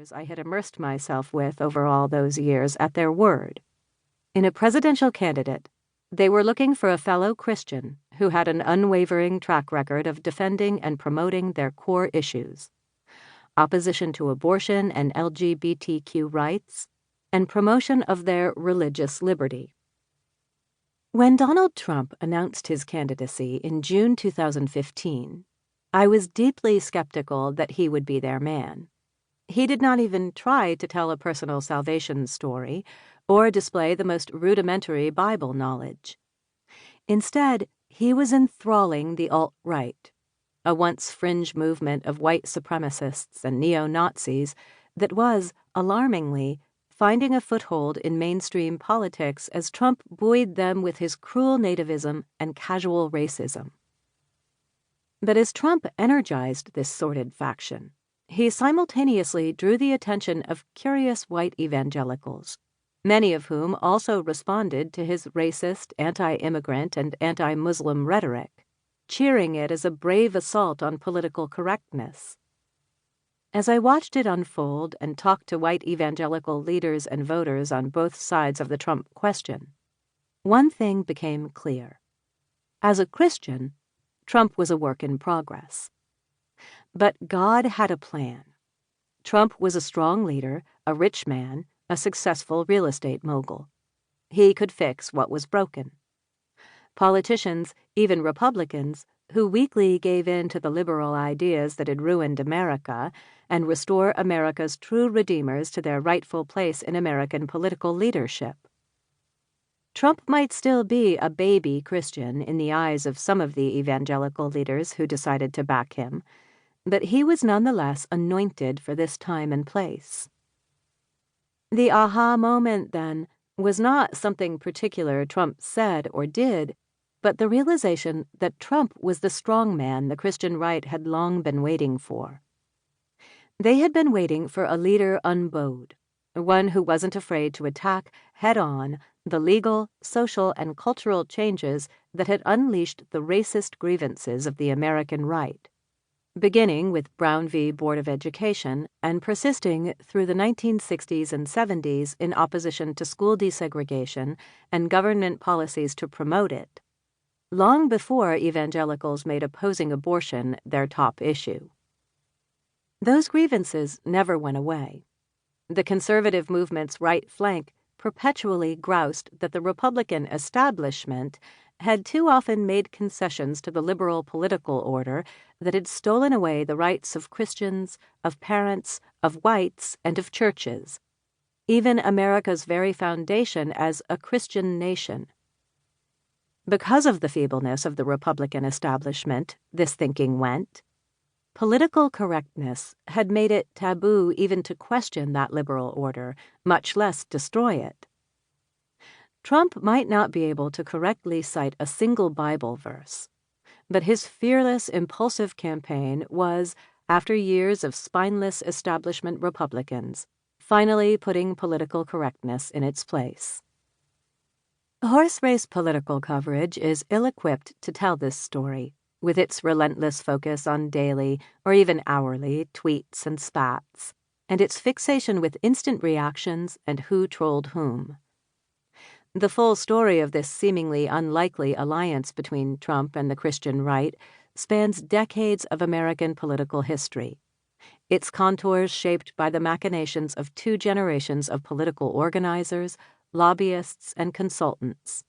philosophers I had immersed myself with over all those years at their word. In a presidential candidate, they were looking for a fellow Christian who had an unwavering track record of defending and promoting their core issues: opposition to abortion and LGBTQ rights, and promotion of their religious liberty. When Donald Trump announced his candidacy in June 2015, I was deeply skeptical that he would be their man. He did not even try to tell a personal salvation story or display the most rudimentary Bible knowledge. Instead, he was enthralling the alt-right, a once fringe movement of white supremacists and neo-Nazis that was, alarmingly, finding a foothold in mainstream politics as Trump buoyed them with his cruel nativism and casual racism. But as Trump energized this sordid faction, he simultaneously drew the attention of curious white evangelicals, many of whom also responded to his racist, anti-immigrant, and anti-Muslim rhetoric, cheering it as a brave assault on political correctness. As I watched it unfold and talked to white evangelical leaders and voters on both sides of the Trump question, one thing became clear. As a Christian, Trump was a work in progress. But God had a plan. Trump was a strong leader, a rich man, a successful real estate mogul. He could fix what was broken. Politicians, even Republicans, who weakly gave in to the liberal ideas that had ruined America and restore America's true redeemers to their rightful place in American political leadership. Trump might still be a baby Christian in the eyes of some of the evangelical leaders who decided to back him, but he was nonetheless anointed for this time and place. The aha moment, then, was not something particular Trump said or did, but the realization that Trump was the strong man the Christian right had long been waiting for. They had been waiting for a leader unbowed, one who wasn't afraid to attack head-on the legal, social, and cultural changes that had unleashed the racist grievances of the American right, beginning with Brown v. Board of Education and persisting through the 1960s and 70s in opposition to school desegregation and government policies to promote it, long before evangelicals made opposing abortion their top issue. Those grievances never went away. The conservative movement's right flank perpetually groused that the Republican establishment had too often made concessions to the liberal political order that had stolen away the rights of Christians, of parents, of whites, and of churches, even America's very foundation as a Christian nation. Because of the feebleness of the Republican establishment, this thinking went, political correctness had made it taboo even to question that liberal order, much less destroy it. Trump might not be able to correctly cite a single Bible verse, but his fearless, impulsive campaign was, after years of spineless establishment Republicans, finally putting political correctness in its place. Horse race political coverage is ill-equipped to tell this story, with its relentless focus on daily or even hourly tweets and spats, and its fixation with instant reactions and who trolled whom. The full story of this seemingly unlikely alliance between Trump and the Christian right spans decades of American political history, its contours shaped by the machinations of 2 generations of political organizers, lobbyists, and consultants,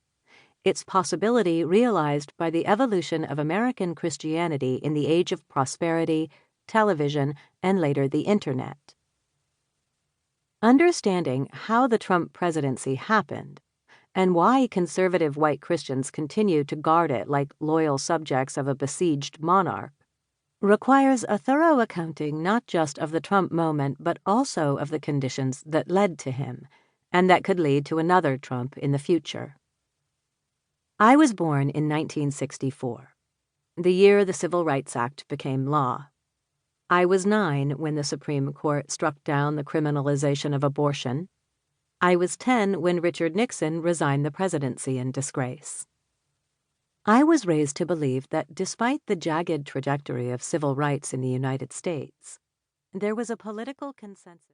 its possibility realized by the evolution of American Christianity in the age of prosperity, television, and later the Internet. Understanding how the Trump presidency happened, and why conservative white Christians continue to guard it like loyal subjects of a besieged monarch, requires a thorough accounting not just of the Trump moment but also of the conditions that led to him, and that could lead to another Trump in the future. I was born in 1964, the year the Civil Rights Act became law. I was 9 when the Supreme Court struck down the criminalization of abortion. I was 10 when Richard Nixon resigned the presidency in disgrace. I was raised to believe that despite the jagged trajectory of civil rights in the United States, there was a political consensus.